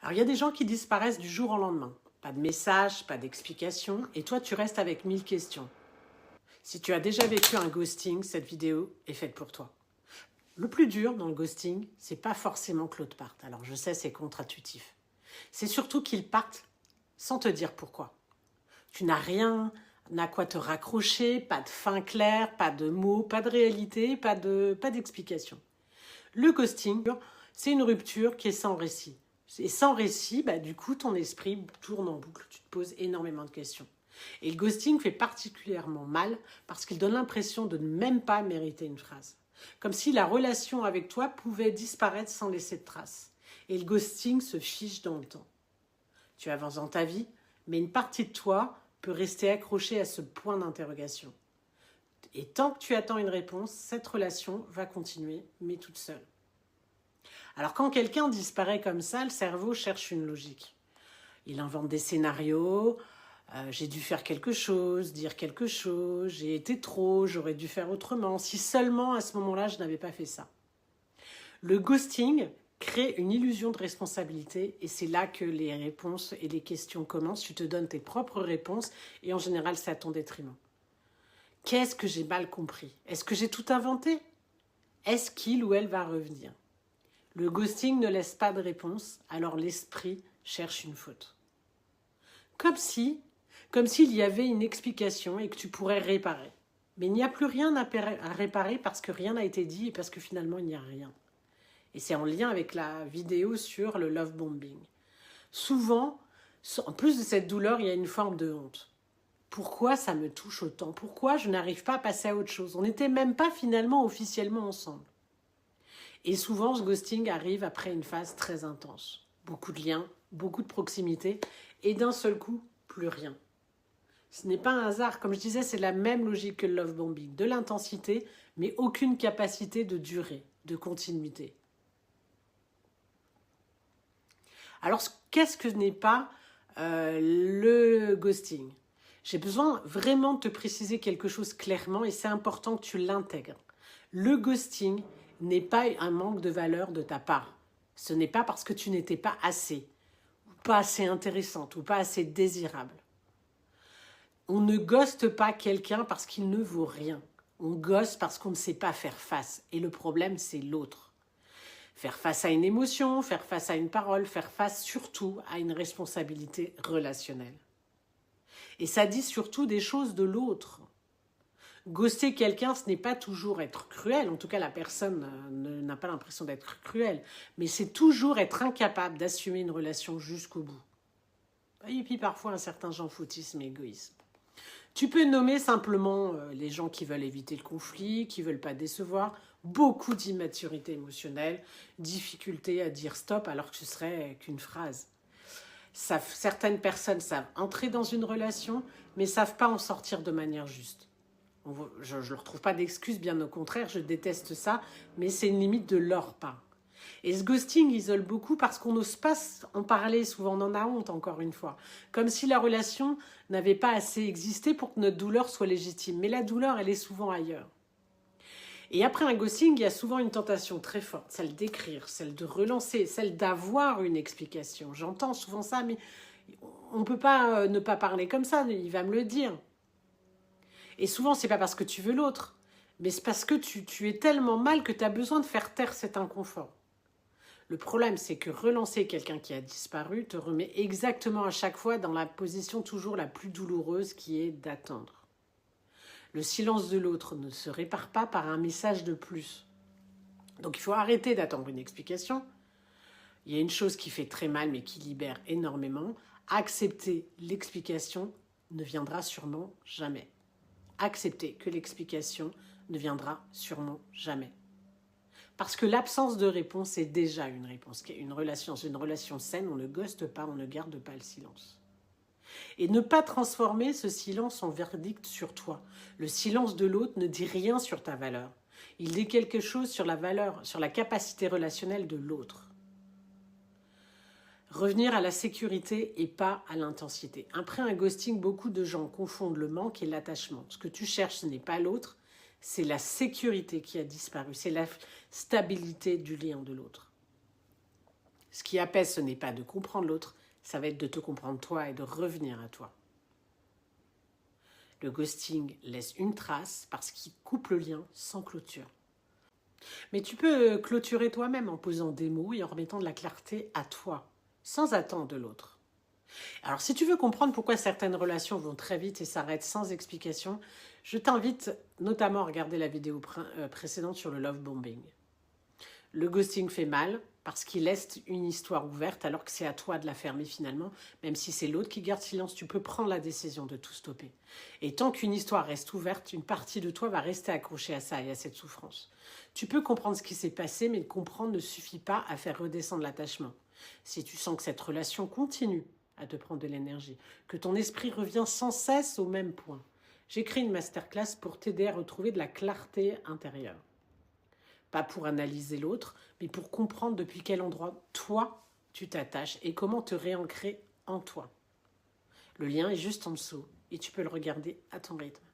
Alors, il y a des gens qui disparaissent du jour au lendemain. Pas de message, pas d'explication, et toi, tu restes avec 1000 questions. Si tu as déjà vécu un ghosting, cette vidéo est faite pour toi. Le plus dur dans le ghosting, c'est pas forcément que l'autre parte. Alors, je sais, c'est contre-intuitif. C'est surtout qu'il parte sans te dire pourquoi. Tu n'as rien à quoi te raccrocher, pas de fin claire, pas de mots, pas de réalité, pas d'explication. Le ghosting, c'est une rupture qui est sans récit. Et sans récit, du coup, ton esprit tourne en boucle. Tu te poses énormément de questions. Et le ghosting fait particulièrement mal parce qu'il donne l'impression de ne même pas mériter une phrase. Comme si la relation avec toi pouvait disparaître sans laisser de traces. Et le ghosting se fiche dans le temps. Tu avances dans ta vie, mais une partie de toi peut rester accrochée à ce point d'interrogation. Et tant que tu attends une réponse, cette relation va continuer, mais toute seule. Alors quand quelqu'un disparaît comme ça, le cerveau cherche une logique. Il invente des scénarios, j'ai dû faire quelque chose, dire quelque chose, j'ai été trop, j'aurais dû faire autrement, si seulement à ce moment-là je n'avais pas fait ça. Le ghosting crée une illusion de responsabilité et c'est là que les réponses et les questions commencent. Tu te donnes tes propres réponses et en général c'est à ton détriment. Qu'est-ce que j'ai mal compris? Est-ce que j'ai tout inventé? Est-ce qu'il ou elle va revenir? Le ghosting ne laisse pas de réponse, alors l'esprit cherche une faute. Comme s'il y avait une explication et que tu pourrais réparer. Mais il n'y a plus rien à réparer parce que rien n'a été dit et parce que finalement il n'y a rien. Et c'est en lien avec la vidéo sur le love bombing. Souvent, en plus de cette douleur, il y a une forme de honte. Pourquoi ça me touche autant? Pourquoi je n'arrive pas à passer à autre chose? On n'était même pas finalement officiellement ensemble. Et souvent, ce ghosting arrive après une phase très intense. Beaucoup de liens, beaucoup de proximité, et d'un seul coup, plus rien. Ce n'est pas un hasard. Comme je disais, c'est la même logique que le love bombing. De l'intensité, mais aucune capacité de durée, de continuité. Alors, qu'est-ce que n'est pas le ghosting? J'ai besoin vraiment de te préciser quelque chose clairement et c'est important que tu l'intègres. Le ghosting n'est pas un manque de valeur de ta part. Ce n'est pas parce que tu n'étais pas assez, ou pas assez intéressante, ou pas assez désirable. On ne ghoste pas quelqu'un parce qu'il ne vaut rien. On ghoste parce qu'on ne sait pas faire face. Et le problème, c'est l'autre. Faire face à une émotion, faire face à une parole, faire face surtout à une responsabilité relationnelle. Et ça dit surtout des choses de l'autre. Ghoster quelqu'un, ce n'est pas toujours être cruel. En tout cas, la personne n'a pas l'impression d'être cruelle. Mais c'est toujours être incapable d'assumer une relation jusqu'au bout. Et puis parfois un certain jean-foutisme et égoïsme. Tu peux nommer simplement les gens qui veulent éviter le conflit, qui ne veulent pas décevoir, beaucoup d'immaturité émotionnelle, difficulté à dire stop alors que ce serait qu'une phrase. Certaines personnes savent entrer dans une relation, mais ne savent pas en sortir de manière juste. Je ne leur trouve pas d'excuses, bien au contraire, je déteste ça, mais c'est une limite de leur part. Et ce ghosting isole beaucoup parce qu'on n'ose pas en parler, souvent on en a honte encore une fois. Comme si la relation n'avait pas assez existé pour que notre douleur soit légitime. Mais la douleur, elle est souvent ailleurs. Et après un ghosting, il y a souvent une tentation très forte, celle d'écrire, celle de relancer, celle d'avoir une explication. J'entends souvent ça, mais on ne peut pas ne pas parler comme ça, il va me le dire. Et souvent, c'est pas parce que tu veux l'autre, mais c'est parce que tu es tellement mal que tu as besoin de faire taire cet inconfort. Le problème, c'est que relancer quelqu'un qui a disparu te remet exactement à chaque fois dans la position toujours la plus douloureuse qui est d'attendre. Le silence de l'autre ne se répare pas par un message de plus. Donc il faut arrêter d'attendre une explication. Il y a une chose qui fait très mal mais qui libère énormément. Accepter l'explication ne viendra sûrement jamais. Accepter que l'explication ne viendra sûrement jamais. Parce que l'absence de réponse est déjà une réponse. Une relation saine, on ne ghoste pas, on ne garde pas le silence. Et ne pas transformer ce silence en verdict sur toi. Le silence de l'autre ne dit rien sur ta valeur. Il dit quelque chose sur la valeur, sur la capacité relationnelle de l'autre. Revenir à la sécurité et pas à l'intensité. Après un ghosting, beaucoup de gens confondent le manque et l'attachement. Ce que tu cherches, ce n'est pas l'autre, c'est la sécurité qui a disparu, c'est la stabilité du lien de l'autre. Ce qui apaise, ce n'est pas de comprendre l'autre, ça va être de te comprendre toi et de revenir à toi. Le ghosting laisse une trace parce qu'il coupe le lien sans clôture. Mais tu peux clôturer toi-même en posant des mots et en remettant de la clarté à toi, sans attendre de l'autre. Alors, si tu veux comprendre pourquoi certaines relations vont très vite et s'arrêtent sans explication, je t'invite notamment à regarder la vidéo précédente sur le love bombing. Le ghosting fait mal parce qu'il laisse une histoire ouverte alors que c'est à toi de la fermer finalement. Même si c'est l'autre qui garde silence, tu peux prendre la décision de tout stopper. Et tant qu'une histoire reste ouverte, une partie de toi va rester accrochée à ça et à cette souffrance. Tu peux comprendre ce qui s'est passé, mais le comprendre ne suffit pas à faire redescendre l'attachement. Si tu sens que cette relation continue à te prendre de l'énergie, que ton esprit revient sans cesse au même point, j'ai créé une masterclass pour t'aider à retrouver de la clarté intérieure. Pas pour analyser l'autre, mais pour comprendre depuis quel endroit, toi, tu t'attaches et comment te réancrer en toi. Le lien est juste en dessous et tu peux le regarder à ton rythme.